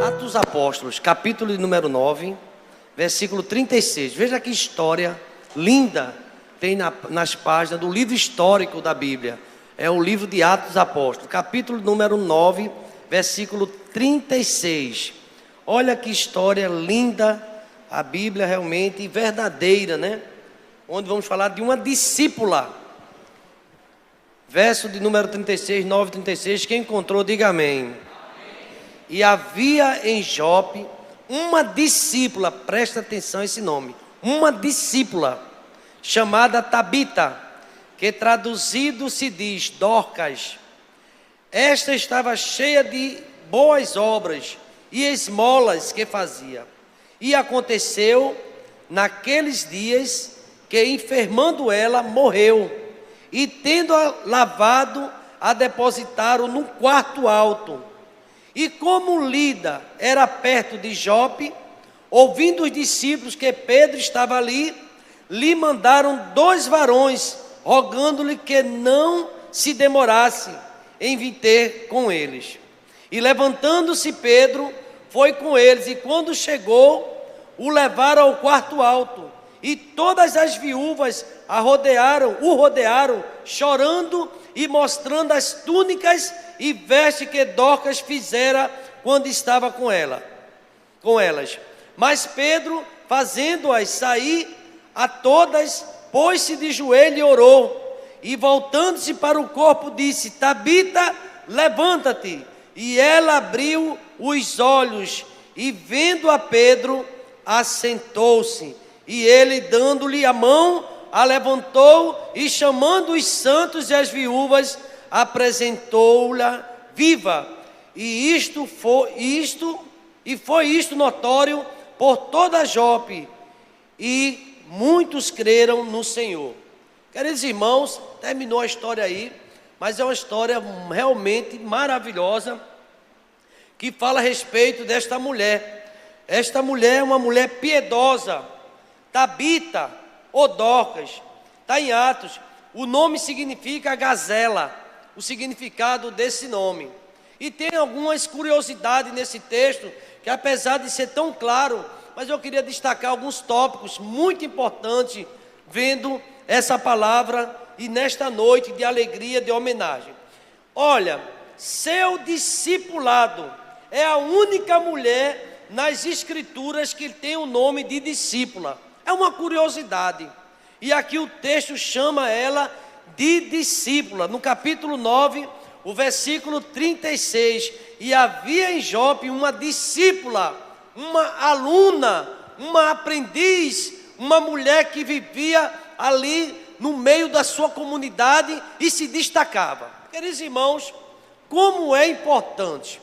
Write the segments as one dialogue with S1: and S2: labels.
S1: Atos dos Apóstolos, capítulo de número 9, versículo 36. Veja que história linda tem nas páginas do livro histórico da Bíblia. É o livro de Atos dos Apóstolos, capítulo número 9, versículo 36. Olha que história linda, a Bíblia realmente verdadeira, né? Onde vamos falar de uma discípula. Verso de número 36, 9, 36. Quem encontrou, diga amém. E havia em Jope uma discípula, presta atenção a esse nome, uma discípula chamada Tabita, que traduzido se diz Dorcas. Esta estava cheia de boas obras e esmolas que fazia. E aconteceu naqueles dias que, enfermando ela, morreu, e tendo-a lavado, a depositaram num quarto alto. E como Lida era perto de Jope, ouvindo os discípulos que Pedro estava ali, lhe mandaram 2 varões, rogando-lhe que não se demorasse em vir ter com eles. E levantando-se Pedro, foi com eles, e quando chegou, o levaram ao quarto alto. E todas as viúvas o rodearam, chorando e mostrando as túnicas e vestes que Dorcas fizera quando estava com elas. Mas Pedro, fazendo-as sair a todas, pôs-se de joelho e orou. E voltando-se para o corpo, disse: Tabita, levanta-te. E ela abriu os olhos, e vendo a Pedro, assentou-se. E ele, dando-lhe a mão, a levantou, e chamando os santos e as viúvas, apresentou-la viva. E foi isto notório por toda Jope, e muitos creram no Senhor. Queridos irmãos, terminou a história aí, mas é uma história realmente maravilhosa, que fala a respeito desta mulher. Esta mulher é uma mulher piedosa, Tabita ou Dorcas, está em Atos. O nome significa gazela, o significado desse nome. E tem algumas curiosidades nesse texto, que apesar de ser tão claro, mas eu queria destacar alguns tópicos muito importantes, vendo essa palavra e nesta noite de alegria, de homenagem. Olha, seu discipulado é a única mulher nas escrituras que tem o nome de discípula. É uma curiosidade. E aqui o texto chama ela de discípula. No capítulo 9, o versículo 36. E havia em Jope uma discípula, uma aluna, uma aprendiz, uma mulher que vivia ali no meio da sua comunidade e se destacava. Queridos irmãos, como é importante.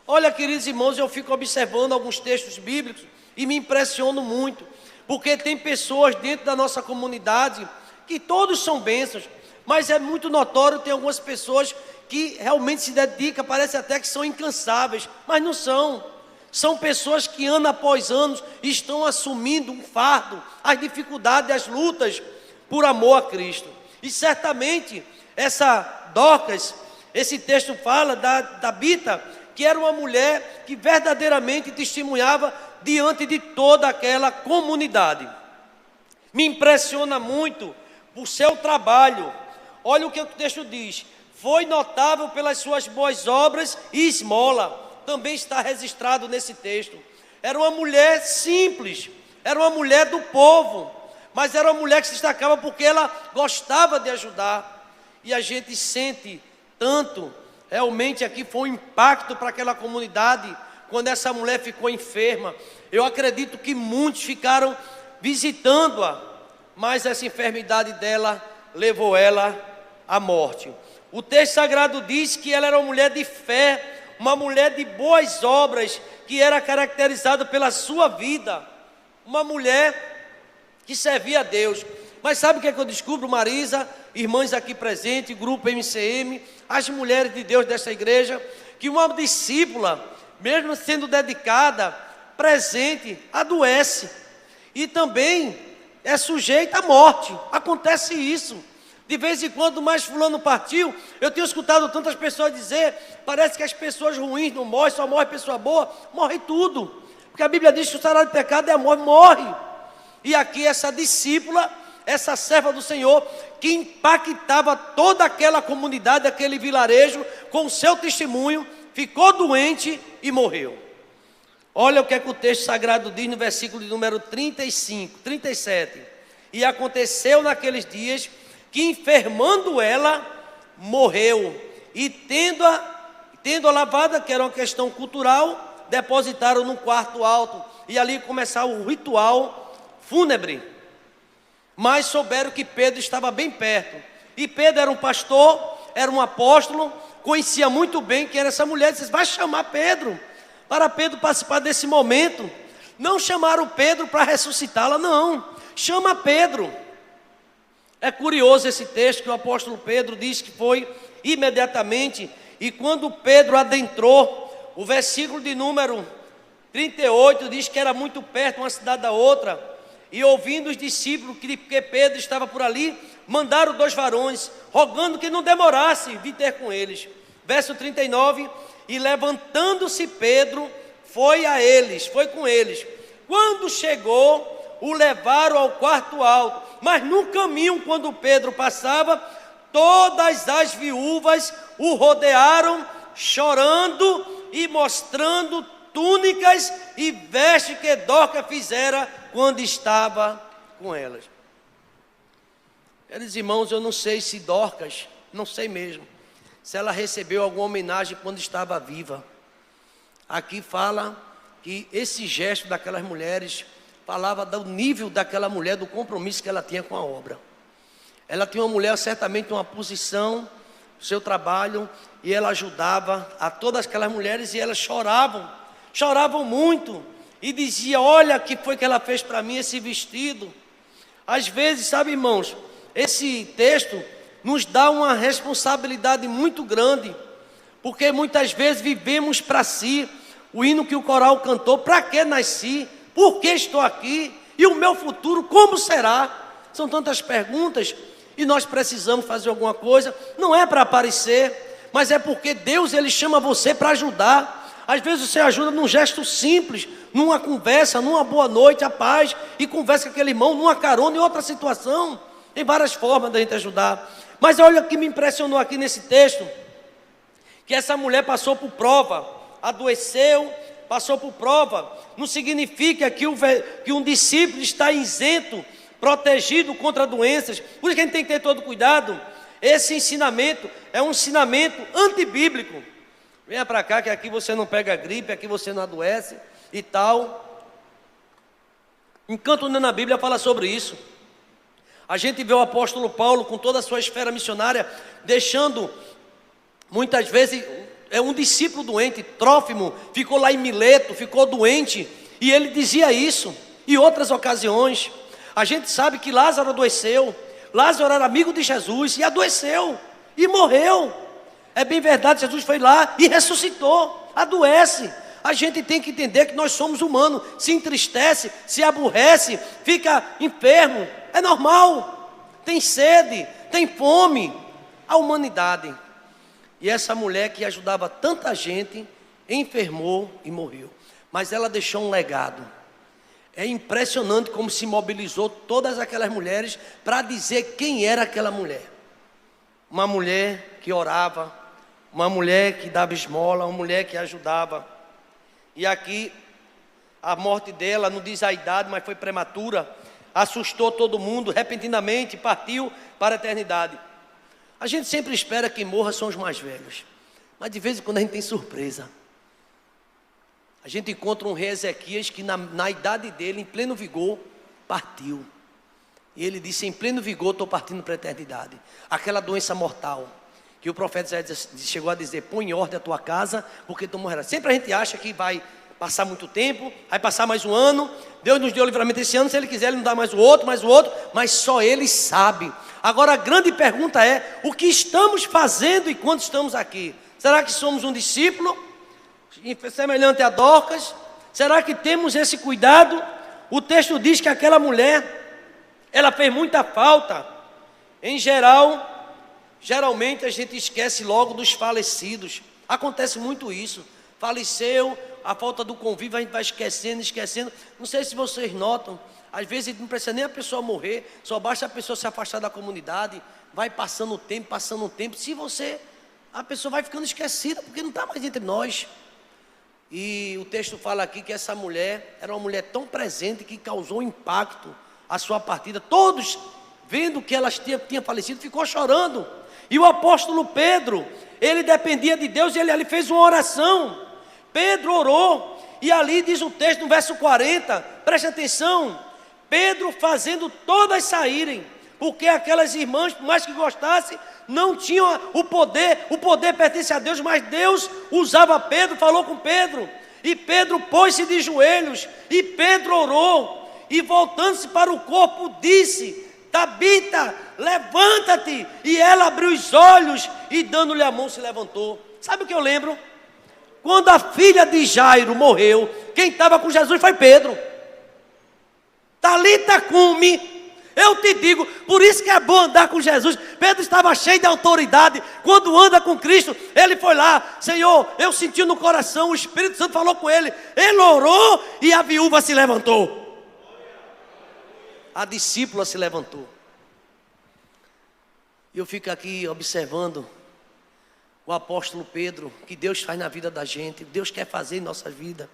S1: Olha, queridos irmãos, eu fico observando alguns textos bíblicos e me impressiono muito. Porque tem pessoas dentro da nossa comunidade que todos são bênçãos, mas é muito notório, tem algumas pessoas que realmente se dedicam, parece até que são incansáveis, mas não são. São pessoas que ano após ano estão assumindo um fardo, as dificuldades, as lutas por amor a Cristo. E certamente essa Dorcas, esse texto fala da Tabita, que era uma mulher que verdadeiramente testemunhava diante de toda aquela comunidade. Me impressiona muito o seu trabalho. Olha o que o texto diz: foi notável pelas suas boas obras e esmola. Também está registrado nesse texto. Era uma mulher simples, era uma mulher do povo, mas era uma mulher que se destacava porque ela gostava de ajudar. E a gente sente tanto, realmente aqui foi um impacto para aquela comunidade, quando essa mulher ficou enferma. Eu acredito que muitos ficaram visitando-a, mas essa enfermidade dela levou ela à morte. O texto sagrado diz que ela era uma mulher de fé, uma mulher de boas obras, que era caracterizada pela sua vida, uma mulher que servia a Deus. Mas sabe o que é que eu descubro, Marisa, irmãs aqui presentes, grupo MCM, as mulheres de Deus desta igreja, que uma discípula, mesmo sendo dedicada, presente, adoece e também é sujeita à morte. Acontece isso. De vez em quando, mais fulano partiu. Eu tenho escutado tantas pessoas dizer, parece que as pessoas ruins não morrem, só morre pessoa boa. Morre tudo, porque a Bíblia diz que o salário do pecado é a morte, morre. E aqui essa discípula, essa serva do Senhor, que impactava toda aquela comunidade, aquele vilarejo, com o seu testemunho, ficou doente e morreu. Olha o que é que o texto sagrado diz no versículo de número 37. E aconteceu naqueles dias que, enfermando ela, morreu. E tendo-a lavada, que era uma questão cultural, depositaram num quarto alto. E ali começava o ritual fúnebre. Mas souberam que Pedro estava bem perto. E Pedro era um pastor, era um apóstolo, conhecia muito bem quem era essa mulher. Disse: vai chamar Pedro, para Pedro participar desse momento. Não chamaram Pedro para ressuscitá-la, não. Chama Pedro. É curioso esse texto que o apóstolo Pedro diz que foi imediatamente. E quando Pedro adentrou, o versículo de número 38 diz que era muito perto uma cidade da outra. E ouvindo os discípulos que Pedro estava por ali, mandaram 2 varões, rogando que não demorasse vir ter com eles. Verso 39, e levantando-se Pedro, foi com eles. Quando chegou, o levaram ao quarto alto, mas no caminho, quando Pedro passava, todas as viúvas o rodearam, chorando e mostrando túnicas e vestes que Dorcas fizera quando estava com elas. Queridos irmãos, eu não sei se Dorcas, não sei mesmo, se ela recebeu alguma homenagem quando estava viva. Aqui fala que esse gesto daquelas mulheres falava do nível daquela mulher, do compromisso que ela tinha com a obra. Ela tinha uma mulher, certamente uma posição, seu trabalho, e ela ajudava a todas aquelas mulheres, e elas choravam muito, e dizia: olha o que foi que ela fez para mim, esse vestido. Às vezes, sabe, irmãos, esse texto nos dá uma responsabilidade muito grande, porque muitas vezes vivemos para si. O hino que o coral cantou: para que nasci? Por que estou aqui? E o meu futuro como será? São tantas perguntas, e nós precisamos fazer alguma coisa. Não é para aparecer, mas é porque Deus, Ele chama você para ajudar. Às vezes você ajuda num gesto simples, numa conversa, numa boa noite, a paz, e conversa com aquele irmão, numa carona, em outra situação. Tem várias formas da gente ajudar. Mas olha o que me impressionou aqui nesse texto, que essa mulher passou por prova, adoeceu, passou por prova. Não significa que um discípulo está isento, protegido contra doenças. Por isso que a gente tem que ter todo cuidado. Esse ensinamento é um ensinamento antibíblico. Venha para cá, que aqui você não pega gripe, aqui você não adoece e tal. Enquanto na Bíblia fala sobre isso. A gente vê o apóstolo Paulo com toda a sua esfera missionária, deixando muitas vezes um discípulo doente. Trófimo ficou lá em Mileto, ficou doente, e ele dizia isso. Em outras ocasiões, a gente sabe que Lázaro adoeceu. Lázaro era amigo de Jesus e adoeceu e morreu. É bem verdade, Jesus foi lá e ressuscitou. Adoece. A gente tem que entender que nós somos humanos. Se entristece, se aborrece, fica enfermo, é normal. Tem sede, tem fome. A humanidade. E essa mulher que ajudava tanta gente, enfermou e morreu. Mas ela deixou um legado. É impressionante como se mobilizou todas aquelas mulheres para dizer quem era aquela mulher. Uma mulher que orava, uma mulher que dava esmola, uma mulher que ajudava. E aqui, a morte dela, não diz a idade, mas foi prematura, assustou todo mundo, repentinamente partiu para a eternidade. A gente sempre espera que morra são os mais velhos, mas de vez em quando a gente tem surpresa. A gente encontra um rei Ezequias que na idade dele, em pleno vigor, partiu. E ele disse: em pleno vigor estou partindo para a eternidade. Aquela doença mortal, que o profeta chegou a dizer: põe em ordem a tua casa, porque tu morrerás. Sempre a gente acha que vai passar muito tempo, vai passar mais um ano. Deus nos deu o livramento esse ano, se Ele quiser Ele nos dá mais o outro, mas só Ele sabe. Agora a grande pergunta é: o que estamos fazendo enquanto estamos aqui? Será que somos um discípulo semelhante a Dorcas? Será que temos esse cuidado? O texto diz que aquela mulher, ela fez muita falta. Em geral, geralmente a gente esquece logo dos falecidos. Acontece muito isso. Faleceu, a falta do convívio, a gente vai esquecendo. Não sei se vocês notam, às vezes não precisa nem a pessoa morrer, só basta a pessoa se afastar da comunidade, vai passando o tempo. A pessoa vai ficando esquecida, porque não está mais entre nós. E o texto fala aqui que essa mulher era uma mulher tão presente que causou impacto a sua partida. Todos, vendo que ela tinha falecido, ficou chorando. E o apóstolo Pedro, ele dependia de Deus e ele ali fez uma oração. Pedro orou, e ali diz o texto no verso 40, preste atenção, Pedro fazendo todas saírem, porque aquelas irmãs, por mais que gostassem, não tinham o poder pertence a Deus, mas Deus usava Pedro, falou com Pedro, e Pedro pôs-se de joelhos, e Pedro orou, e voltando-se para o corpo disse: Tabita, levanta-te. E ela abriu os olhos e dando-lhe a mão se levantou. Sabe o que eu lembro? Quando a filha de Jairo morreu, quem estava com Jesus foi Pedro. Talita cumi. Eu te digo, por isso que é bom andar com Jesus. Pedro estava cheio de autoridade. Quando anda com Cristo, ele foi lá: Senhor, eu senti no coração, o Espírito Santo falou com ele. Ele orou e a viúva se levantou. A discípula se levantou. Eu fico aqui observando o apóstolo Pedro, que Deus faz na vida da gente, Deus quer fazer em nossa vida.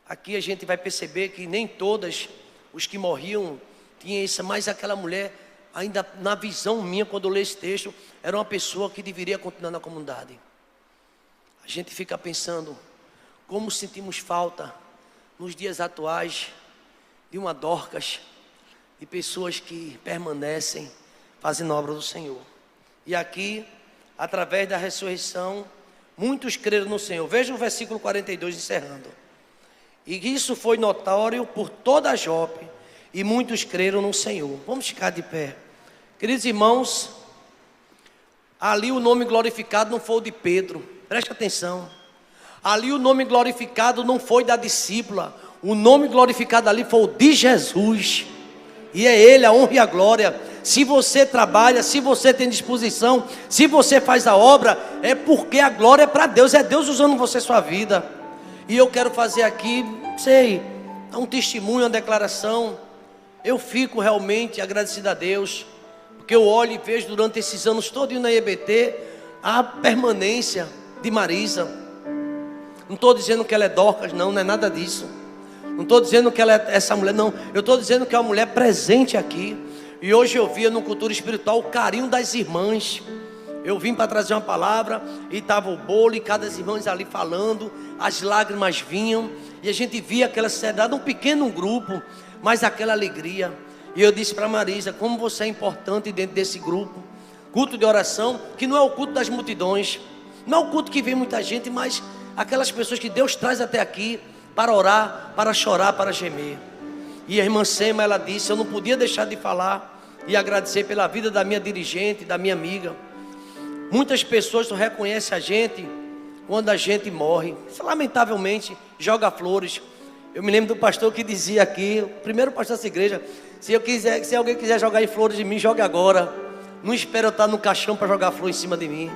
S1: Aqui a gente vai perceber que nem todas os que morriam tinham isso, mas aquela mulher, ainda na visão minha, quando eu leio esse texto, era uma pessoa que deveria continuar na comunidade. A gente fica pensando, como sentimos falta nos dias atuais de uma Dorcas, de pessoas que permanecem fazendo a obra do Senhor. E aqui, através da ressurreição, muitos creram no Senhor. Veja o versículo 42 encerrando. E isso foi notório por toda a Jope, e muitos creram no Senhor. Vamos ficar de pé. Queridos irmãos, ali o nome glorificado não foi o de Pedro, preste atenção. Ali o nome glorificado não foi da discípula, o nome glorificado ali foi o de Jesus. E é Ele a honra e a glória. Se você trabalha, se você tem disposição, se você faz a obra, é porque a glória é para Deus, é Deus usando você, sua vida. E eu quero fazer aqui, um testemunho, uma declaração. Eu fico realmente agradecido a Deus, porque eu olho e vejo durante esses anos todos na EBT a permanência de Marisa. Não estou dizendo que ela é Dorcas, não é nada disso. Não estou dizendo que ela é essa mulher, não. Eu estou dizendo que é uma mulher presente aqui. E hoje eu via no Cultura Espiritual o carinho das irmãs. Eu vim para trazer uma palavra e estava o bolo e cada irmã ali falando. As lágrimas vinham e a gente via aquela sociedade, um pequeno grupo, mas aquela alegria. E eu disse para Marisa, como você é importante dentro desse grupo. Culto de oração, que não é o culto das multidões, não é o culto que vem muita gente, mas aquelas pessoas que Deus traz até aqui para orar, para chorar, para gemer. E a irmã Sema, ela disse, eu não podia deixar de falar e agradecer pela vida da minha dirigente, da minha amiga. Muitas pessoas só reconhecem a gente quando a gente morre. Isso, lamentavelmente, joga flores. Eu me lembro do pastor que dizia aqui, o primeiro pastor dessa igreja, se alguém quiser jogar flores de mim, jogue agora. Não espere eu estar no caixão para jogar flor em cima de mim.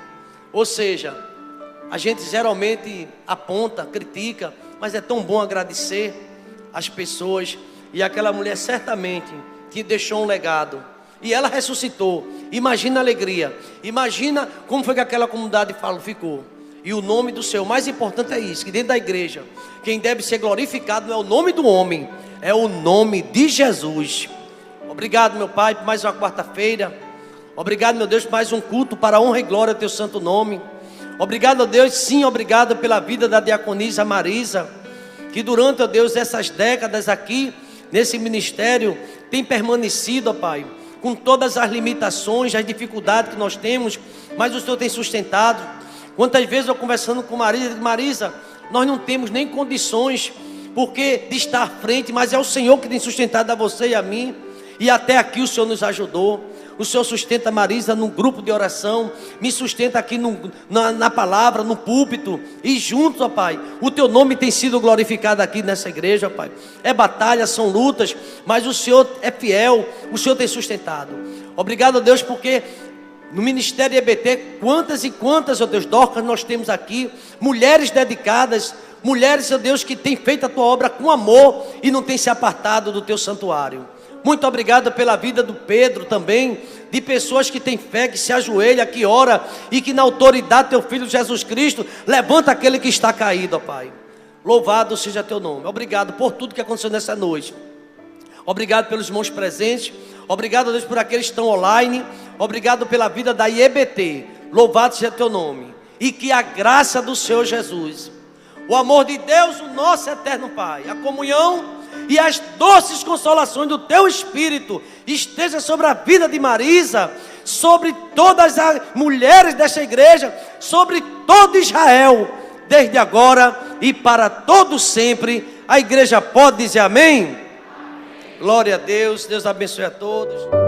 S1: Ou seja, a gente geralmente aponta, critica, mas é tão bom agradecer as pessoas. E aquela mulher certamente que deixou um legado. E ela ressuscitou. Imagina a alegria. Imagina como foi que aquela comunidade ficou. E o nome do Senhor, mais importante é isso, que dentro da igreja, quem deve ser glorificado não é o nome do homem, é o nome de Jesus. Obrigado, meu Pai, por mais uma quarta-feira. Obrigado, meu Deus, por mais um culto para a honra e glória do teu santo nome. Obrigado, meu Deus, sim, obrigado pela vida da diaconisa Marisa, que durante, ó Deus, essas décadas aqui, nesse ministério, tem permanecido, ó Pai, com todas as limitações, as dificuldades que nós temos, mas o Senhor tem sustentado. Quantas vezes eu conversando com Marisa, digo, Marisa, nós não temos nem condições, porque de estar à frente, mas é o Senhor que tem sustentado a você e a mim, e até aqui o Senhor nos ajudou. O Senhor sustenta a Marisa num grupo de oração, me sustenta aqui na palavra, no púlpito, e juntos, ó Pai, o Teu nome tem sido glorificado aqui nessa igreja, ó Pai. É batalha, são lutas, mas o Senhor é fiel, o Senhor tem sustentado. Obrigado, Deus, porque no Ministério EBT, quantas e quantas, ó Deus, Dorcas, nós temos aqui, mulheres dedicadas, mulheres, ó Deus, que têm feito a Tua obra com amor e não têm se apartado do Teu santuário. Muito obrigado pela vida do Pedro também, de pessoas que têm fé, que se ajoelha, que ora e que na autoridade do Teu Filho Jesus Cristo, levanta aquele que está caído, ó Pai. Louvado seja Teu nome. Obrigado por tudo que aconteceu nessa noite. Obrigado pelos irmãos presentes. Obrigado, Deus, por aqueles que estão online. Obrigado pela vida da IEBT. Louvado seja Teu nome. E que a graça do Senhor Jesus, o amor de Deus, o nosso eterno Pai, a comunhão e as doces consolações do Teu Espírito esteja sobre a vida de Marisa, sobre todas as mulheres desta igreja, sobre todo Israel, desde agora e para todo sempre. A igreja pode dizer amém? Glória a Deus. Deus abençoe a todos.